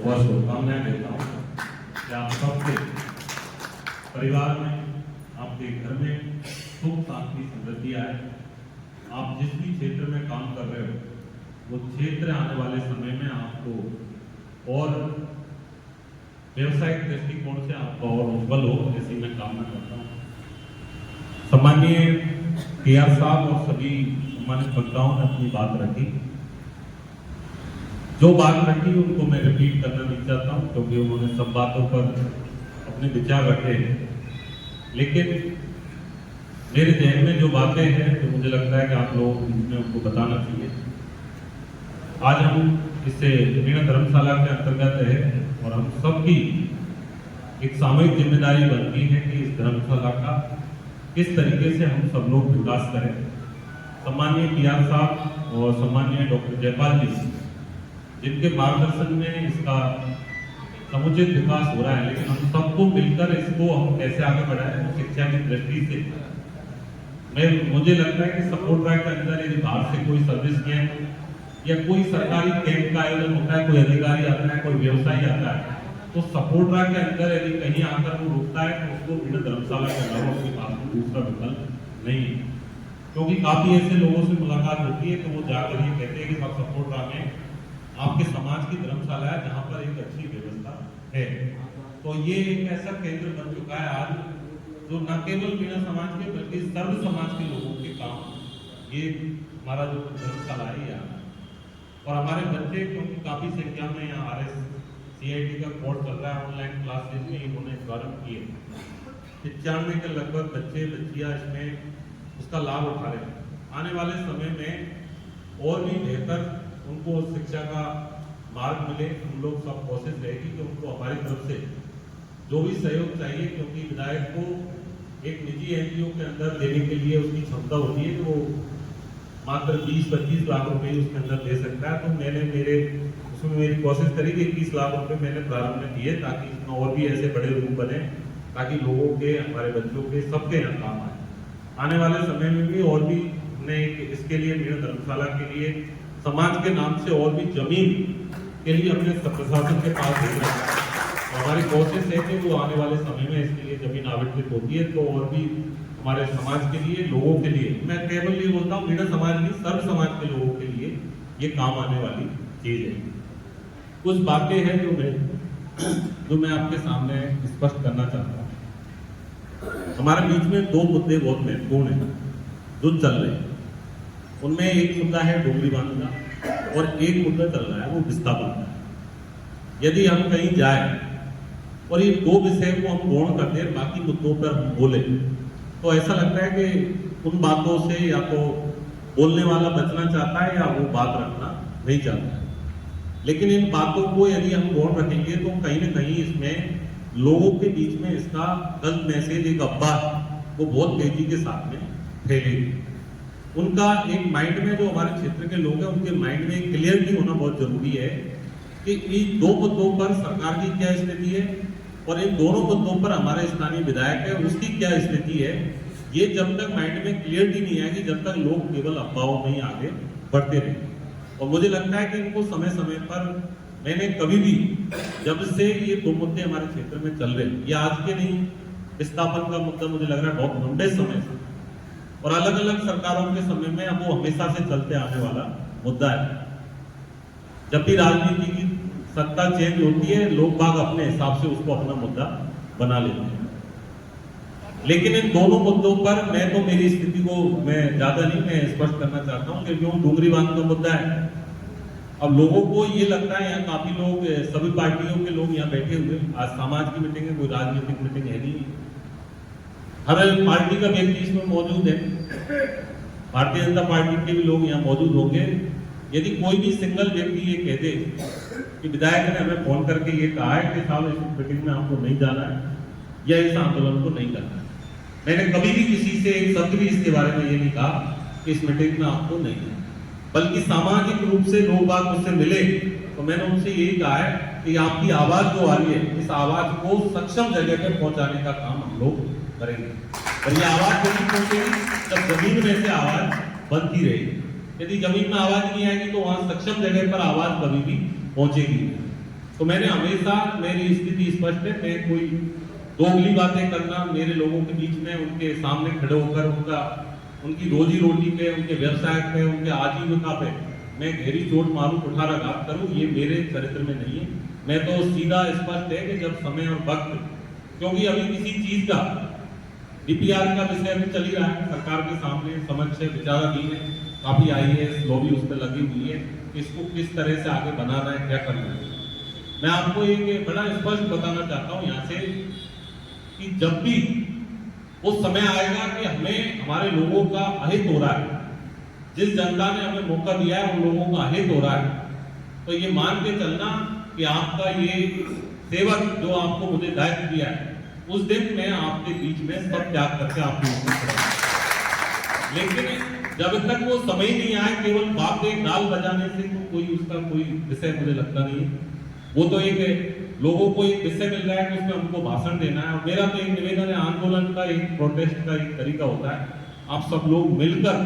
बहुत शुभकामनाएं देता हूँ कि आप सबके परिवार में, आपके घर में सुख शांति समृद्धि आए। आप जिस भी क्षेत्र में काम कर रहे हो, वो क्षेत्र आने वाले समय में आपको और व्यवसायिक दृष्टिकोण से आपका और उज्जवल हो, ऐसी मैं कामना करता हूँ। सम्माननीय केआर साहब और सभी सम्मानित वक्ताओं ने अपनी बात रखी। जो बात रखी उनको मैं रिपीट करना नहीं चाहता हूँ, क्योंकि उन्होंने सब बातों पर अपने विचार रखे हैं। लेकिन मेरे जहन में जो बातें हैं तो मुझे लगता है कि आप लोगों को इसमें उनको बताना चाहिए। आज हम इससे मीणा धर्मशाला के अंतर्गत है और हम सबकी एक सामूहिक जिम्मेदारी बनती है कि इस धर्मशाला का किस तरीके से हम सब लोग विकास करें। सम्माननीय केआर साहब और सम्माननीय डॉक्टर जयपाल जी, जिनके मार्गदर्शन में इसका समुचित विकास हो रहा है, लेकिन हम सबको मिलकर इसको हम कैसे आगे बढ़ाएं शिक्षा की दृष्टि से। मुझे लगता है कि सपोर्ट ड्राइव के अंदर यदि बाहर से कोई सर्विस कैंप या कोई सरकारी कैंप का आयोजन होता है, कोई अधिकारी आता है, कोई व्यवसायी आता है, तो सपोर्ट ड्राइव के अंदर यदि कहीं आकर वो रुकता है तो उसको मीणा धर्मशाला के अलावा उसके पास में दूसरा विकल्प नहीं है। क्योंकि काफी ऐसे लोगों से मुलाकात होती है तो वो जाकर ये कहते हैं कि सब सपोर्ट ड्राइव में आपके समाज की धर्मशाला है जहाँ पर एक अच्छी व्यवस्था है। तो ये एक ऐसा केंद्र बन चुका है आज, जो न केवल मीणा समाज के बल्कि सर्व समाज के लोगों के काम ये हमारा जो धर्मशाला है यहाँ। और हमारे बच्चे, क्योंकि काफी संख्या में यहाँ RSCIT का कोर्स चल रहा है, ऑनलाइन क्लासेज में इन्होंने प्रारंभ किए। 95 के लगभग बच्चे बच्चियां इसमें उसका लाभ उठा रहे हैं। आने वाले समय में और भी बेहतर उनको शिक्षा का मार्ग मिले। हम लोग सब कोशिश रहेगी कि उनको हमारी तरफ से जो भी सहयोग चाहिए, क्योंकि विधायक को एक निजी NGO के अंदर देने के लिए उसकी क्षमता होती है कि वो मात्र 20-25 लाख रुपए उसके अंदर दे सकता है। तो मैंने उसमें मेरी कोशिश करी कि 21 लाख रुपए मैंने प्रारंभ में दिए, ताकि इसमें और भी ऐसे बड़े रूप बने, ताकि लोगों के, हमारे बच्चों के, सबके यहाँ काम आए। आने वाले समय में भी और भी हमने इसके लिए मीणा धर्मशाला के लिए समाज के नाम से और भी जमीन के लिए अपने प्रशासन के पास भेजना है। हमारी कोशिश है कि वो आने वाले समय में इसके लिए जमीन आवंटित होती है तो और भी हमारे समाज के लिए, लोगों के लिए, मैं केवल ये बोलता हूँ मीणा समाज नहीं, सर्व समाज के लोगों के लिए ये काम आने वाली चीज है। कुछ बातें हैं जो मैं आपके सामने स्पष्ट करना चाहता हूँ। हमारे बीच में दो मुद्दे बहुत महत्वपूर्ण हैं जो चल रहे हैं। उनमें एक मुद्दा है डोगरी बांध का और एक मुद्दा चल रहा है वो विस्थापन का। यदि हम कहीं जाए और ये दो विषय को हम गौण कर दें, बाकी मुद्दों पर हम बोले, तो ऐसा लगता है कि उन बातों से या तो बोलने वाला बचना चाहता है या वो बात रखना नहीं चाहता है। लेकिन इन बातों को यदि हम गौण रखेंगे तो कहीं ना कहीं इसमें लोगों के बीच में इसका गलत मैसेज, एक अफवाह वो बहुत तेजी के साथ में फैलेगी। उनका एक माइंड में, जो हमारे क्षेत्र के लोग हैं उनके माइंड में क्लियरिटी होना बहुत जरूरी है कि इन दो मुद्दों पर सरकार की क्या स्थिति है और इन दोनों मुद्दों पर हमारे स्थानीय विधायक है उसकी क्या स्थिति है। ये जब तक माइंड में क्लियरिटी नहीं आएगी, जब तक लोग केवल अफवाहों में ही आगे बढ़ते रहेंगे। और मुझे लगता है कि इनको समय समय पर, मैंने कभी भी, जब से ये दो मुद्दे हमारे क्षेत्र में चल रहे हैं, ये आज के नहीं, विस्थापन का मुद्दा मुझे लग रहा है बहुत लंबे समय से और अलग अलग सरकारों के समय में अब वो हमेशा से चलते आने वाला मुद्दा है। जब भी राजनीति की सत्ता चेंज होती है, लोग बाग अपने हिसाब से उसको अपना मुद्दा बना लेते हैं। लेकिन इन दोनों मुद्दों पर मैं तो, मेरी स्थिति को मैं ज्यादा नहीं, मैं स्पष्ट करना चाहता हूँ, क्योंकि वो डोगरी बांध का मुद्दा है। अब लोगों को ये लगता है, यहाँ काफी लोग, सभी पार्टियों के लोग यहाँ बैठे हुए, आज समाज की मीटिंग है, कोई राजनीतिक मीटिंग है नहीं, हर पार्टी का व्यक्ति इसमें मौजूद है, भारतीय जनता पार्टी के भी लोग यहाँ मौजूद होंगे। यदि कोई भी सिंगल व्यक्ति ये कह दे कि विधायक ने हमें फोन करके ये कहा है कि साहब इस मीटिंग में हमको नहीं जाना है या इस आंदोलन को नहीं करना है, मैंने कभी भी किसी से एक शब्द भी इसके बारे में ये नहीं कहा कि इस मीटिंग में आपको नहीं है, बल्कि सामाजिक रूप से लोग बात मुझसे मिले तो मैंने उनसे यही कहा है कि आपकी आवाज जो आ रही है, इस आवाज को सक्षम जगह पर पहुंचाने का काम हम लोग करेंगे। और ये आवाज जब पहुंचेगी जब जमीन में से आवाज बनती रहेगी। यदि जमीन में आवाज नहीं आएगी तो वहां सक्षम जगह पर आवाज कभी भी पहुंचेगी। तो मैंने हमेशा, मेरी स्थिति स्पष्ट है, मैं कोई दोगली बातें करना, मेरे लोगों के बीच में उनके सामने खड़े होकर उनकी रोजी रोटी पे, उनके व्यवसाय पे, उनके आजीविका पे मैं गहरी चोट मारूं, कुठाराघात करूं, ये मेरे चरित्र में नहीं है। मैं तो सीधा स्पष्ट है कि जब समय और वक्त, क्योंकि अभी किसी चीज का डीपीआर का विषय भी चल ही रहा है, सरकार के सामने समक्ष विचाराधीन है, काफी आईएएस लॉबी उस पर लगी हुई है, इसको किस तरह से आगे बनाना है, क्या करना है। मैं आपको एक बड़ा स्पष्ट बताना चाहता हूं यहाँ से कि जब भी वो समय आएगा कि हमें, हमारे लोगों का अहित हो रहा है, जिस जनता ने हमें मौका दिया है उन लोगों का अहित हो रहा है, तो ये मान के चलना कि आपका ये सेवक जो आपको मुझे दायित्व दिया है, उस दिन मैं आपके बीच में सब त्याग करके आपकी मदद करूंगा। लेकिन जब तक वो समय ही नहीं आए, केवल बातें गाल बजाने से तो कोई उसका कोई विषय मुझे लगता नहीं है। वो तो एक लोगों को एक विषय मिल रहा है कि उसमें हमको भाषण देना है, और मेरा तो एक निवेदन है, आंदोलन का एक प्रोटेस्ट का एक तरीका होता है, आप सब लोग मिलकर,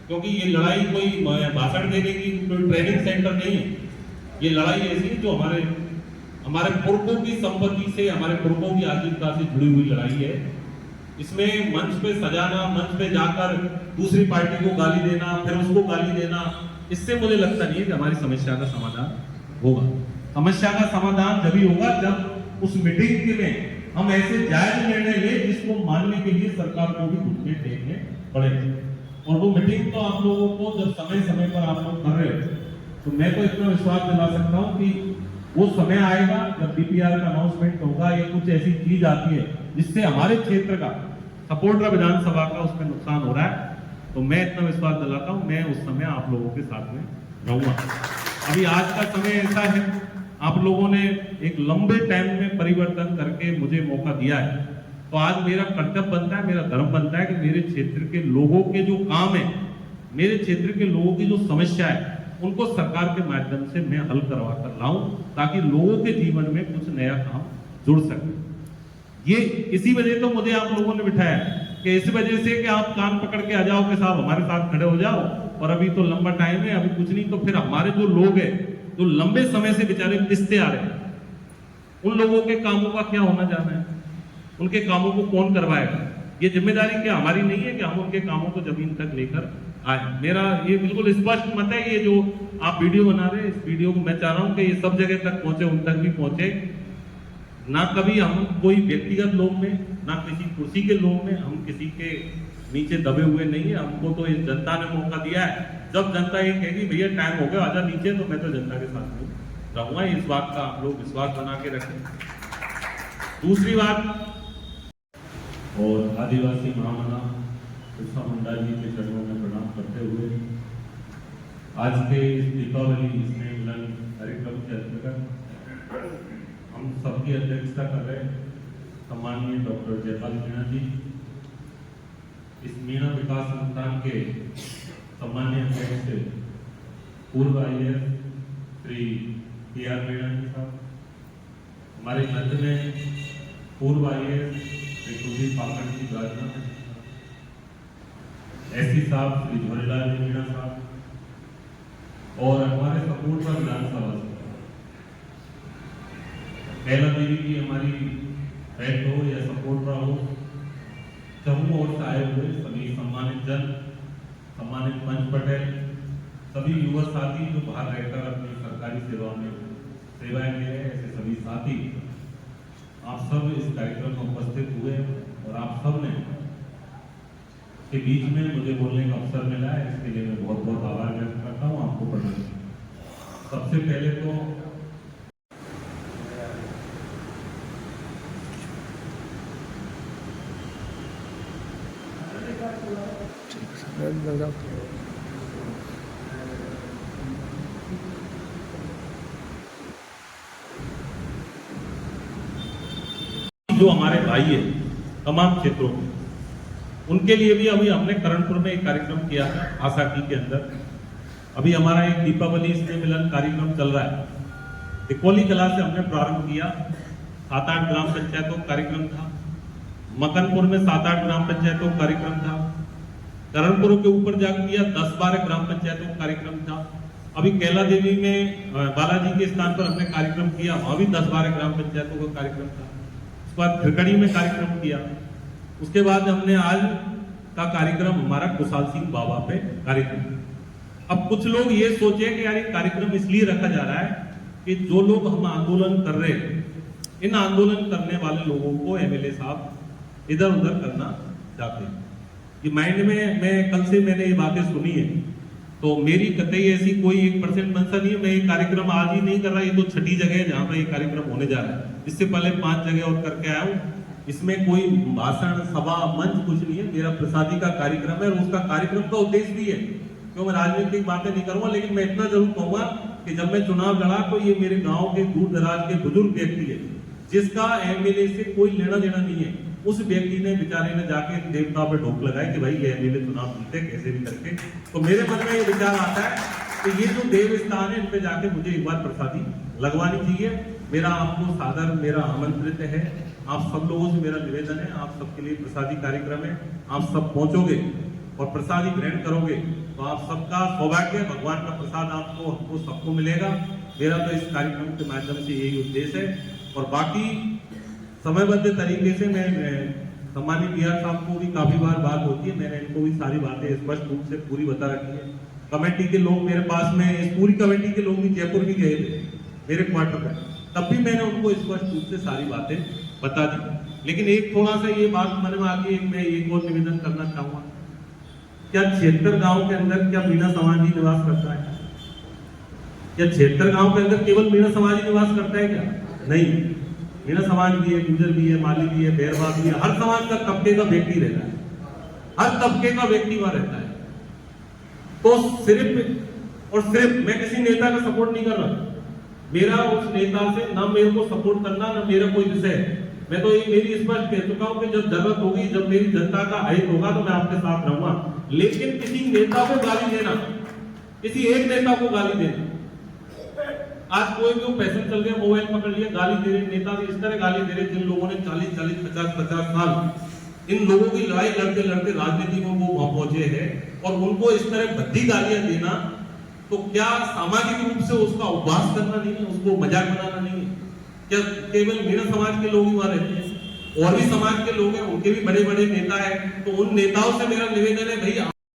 क्योंकि ये लड़ाई कोई भाषण देने की कोई ट्रेनिंग सेंटर नहीं है, ये लड़ाई ऐसी है जो हमारे पुरखों की संपत्ति से, हमारे पुरखों की आजीविका से जुड़ी हुई लड़ाई है। इसमें मंच पे सजाना, मंच पे जाकर दूसरी पार्टी को गाली देना, फिर उसको गाली देना, इससे मुझे लगता नहीं है कि हमारी समस्या का समाधान होगा। समस्या का समाधान तभी होगा जब उस मीटिंग के में हम ऐसे जायज निर्णय ले जिसको मानने के लिए सरकार को भी घुटने टेकने पड़ेंगे। और वो मीटिंग तो आप लोगों को जब समय समय पर आप लोग कर रहे हो, तो मैं तो इतना विश्वास दिला सकता हूं कि वो समय आएगा जब डीपीआर का अनाउंसमेंट होगा या कुछ ऐसी चीज आती है जिससे हमारे क्षेत्र का, सपोर्टरा विधानसभा का उसमें नुकसान हो रहा है, तो मैं इतना विश्वास दिलाता हूं, मैं उस समय आप लोगों के साथ में रहूंगा। अभी आज का समय ऐसा है, आप लोगों ने एक लंबे टाइम में परिवर्तन करके मुझे मौका दिया है, तो आज मेरा कर्तव्य बनता है, मेरा धर्म बनता है कि मेरे क्षेत्र के लोगों के जो काम है, मेरे क्षेत्र के लोगों की जो समस्या है, उनको सरकार के माध्यम से मैं हल करवा कर लाऊं, ताकि लोगों के जीवन में कुछ नया काम जुड़ सके। ये इसी वजह तो मुझे आप लोगों ने बिठाया कि इस वजह से कि आप कान पकड़ के आ जाओ कि साहब हमारे साथ खड़े हो जाओ, और अभी तो लंबा टाइम है, अभी कुछ नहीं, तो फिर हमारे जो लोग हैं जो लंबे समय से बेचारे पिसते आ रहे हैं, उन लोगों के कामों का क्या होना जाना है, उनके कामों को कौन करवाएगा। ये जिम्मेदारी क्या हमारी नहीं है कि हम उनके कामों को जमीन तक लेकर आए। मेरा ये बिल्कुल स्पष्ट मत है, ये जो आप वीडियो बना रहे हैं, इस वीडियो को मैं चाह रहा हूं कि ये सब जगह तक पहुंचे, उन तक भी पहुंचे। ना कभी हम कोई व्यक्तिगत लोभ में, ना किसी कुर्सी के लोभ में हम किसी के नीचे दबे हुए नहीं है। हमको तो इस जनता ने मौका दिया है, जब जनता ये कहेगी भैया टाइम हो गया आजा नीचे, तो मैं तो जनता के साथ में रहूंगा। इस बात का आप लोग विश्वास बना के रखें। दूसरी बात, और आदिवासी महामना बिरसा मुंडा जी के चरणों में प्रणाम करते हुए आज के इस दीपावली स्नेह मिलन कार्यक्रम के अंतर्गत हम सबकी अध्यक्षता कर रहे सम्माननीय डॉक्टर जयपाल मीणा जी, इस मीणा विकास संस्थान के सम्माननीय अध्यक्ष पूर्व आईएएस श्री टी.आर. मीणा जी साहब, हमारे मध्य में पूर्व आईएएस श्री कुलदीप पाखंड जी विराजमान, एससी साहब श्री झोलेलाल जी मीणा साहब, और हमारे सपोर्टरा विधानसभा से पहला देवी की हमारी हेड हो या सपोर्टरा हो, चहुओं ओर से आए हुए सभी सम्मानित जन, सम्मानित पंच पटेल, सभी युवा साथी जो बाहर रहकर अपनी सरकारी सेवा में सेवाएं दे रहे हैं, ऐसे सभी साथी, आप सब इस कार्यक्रम में उपस्थित हुए और आप सब ने के बीच में मुझे बोलने का अवसर मिला है, इसके लिए मैं बहुत बहुत आभार व्यक्त करता हूँ आपको प्रणाम। सबसे पहले तो जो हमारे भाई है तमाम क्षेत्रों में, उनके लिए भी अभी हमने करणपुर में एक कार्यक्रम किया है आसाकी के अंदर। अभी हमारा एक दीपावली स्नेह मिलन कार्यक्रम चल रहा है, तिकोली कला से हमने प्रारंभ किया, 7-8 ग्राम पंचायतों का कार्यक्रम था, मकनपुर में 7-8 ग्राम पंचायतों का कार्यक्रम था, करणपुर के ऊपर जाकर किया 10-12 ग्राम पंचायतों का कार्यक्रम था, अभी कैला देवी में बालाजी के स्थान पर हमने कार्यक्रम किया, वहां भी 10-12 ग्राम पंचायतों का कार्यक्रम था। उसके बाद खिरकड़ी में कार्यक्रम किया। उसके बाद हमने आज का कार्यक्रम हमारा कुशाल सिंह बाबा पे कार्यक्रम। अब कुछ लोग ये सोचे कि यार ये कार्यक्रम इसलिए रखा जा रहा है कि जो लोग हम आंदोलन कर रहे हैं, इन आंदोलन करने वाले लोगों को एमएलए साहब इधर उधर करना चाहते हैं। ये माइंड में मैं कल से मैंने ये बातें सुनी है, तो मेरी कतई ऐसी कोई 1% मंशा नहीं है। मैं ये कार्यक्रम आज ही नहीं कर रहा, ये तो छठी जगह है जहां पर ये कार्यक्रम होने जा रहा है। इससे पहले 5 जगह और करके आया हूँ। इसमें कोई भाषण सभा मंच कुछ नहीं है, मेरा प्रसादी का कार्यक्रम है और उसका कार्यक्रम का उद्देश्य भी है। क्यों मैं राजनीतिक बातें नहीं करूंगा, लेकिन मैं इतना जरूर कहूंगा कि जब मैं चुनाव लड़ा तो ये मेरे गांव के दूर दराज के बुजुर्ग व्यक्ति है, जिसका एमएलए से कोई लेना देना नहीं है। उस व्यक्ति ने बेचारे ने जाके देवता पे ढोक लगाया कि भाई ये एमएलए चुनाव जीते कैसे भी करके। तो मेरे मन में ये विचार आता है कि ये जो देव स्थान है इन पे जाके मुझे एक बार प्रसादी लगवानी चाहिए। मेरा आपको सादर मेरा आमंत्रित है, आप सब लोगों से मेरा निवेदन है, आप सबके लिए प्रसादी कार्यक्रम है, आप सब पहुंचोगे और प्रसादी ग्रहण करोगे तो आप सबका सौभाग्य, भगवान का प्रसाद आपको हमको सबको मिलेगा। मेरा तो इस कार्यक्रम के माध्यम से यही उद्देश्य है। और बाकी समयबद्ध तरीके से मैं सम्मानित बिहार साहब को भी काफी बार बात होती है, मैंने इनको भी सारी बातें स्पष्ट रूप से पूरी बता रखी है। कमेटी के लोग मेरे पास में, इस पूरी कमेटी के लोग भी जयपुर भी गए थे मेरे क्वार्टर में, तब भी मैंने उनको स्पष्ट रूप से सारी बातें बता दी। लेकिन एक थोड़ा सा ये बात मन में आती है, मैं एक और निवेदन करना चाहूंगा, क्या 76 गांव के अंदर क्या मीणा समाज ही निवास करता है? क्या 76 गांव के अंदर केवल मीणा समाज ही निवास करता है क्या? नहीं, मीणा समाज भी है, गुजर भी है, माली भी है, बैरवा भी है, हर समाज का तबके का व्यक्ति रहता है, हर तबके का व्यक्ति वहां रहता है। तो सिर्फ और सिर्फ मैं किसी नेता का सपोर्ट नहीं कर रहा, मेरा उस नेता से ना मेरे को सपोर्ट करना ना मेरा कोई विषय है। मैं तो ये मेरी स्पष्ट कह चुका हूं कि जब जरूरत होगी, जब मेरी जनता का हित होगा तो मैं आपके साथ रहूंगा। लेकिन किसी नेता को गाली देना, किसी एक नेता को गाली देना, आज कोई भी पैसे चल गया, मोबाइल पकड़ लिया, गाली दे रहे नेता भी इस तरह गाली दे रहे जिन लोगों ने 40-40, 50-50 साल इन लोगों की लड़ाई लड़ते लड़ते राजनीति में वो वहां पहुंचे हैं, और उनको इस तरह भद्दी गालियां देना, तो क्या सामाजिक रूप से उसका उपवास करना नहीं है, उसको मजाक बनाना नहीं है? क्या केवल मीणा समाज के लोग ही वहां रहते हैं? और भी समाज के लोग हैं, उनके भी बड़े बड़े नेता हैं। तो उन नेताओं से मेरा निवेदन है, भाई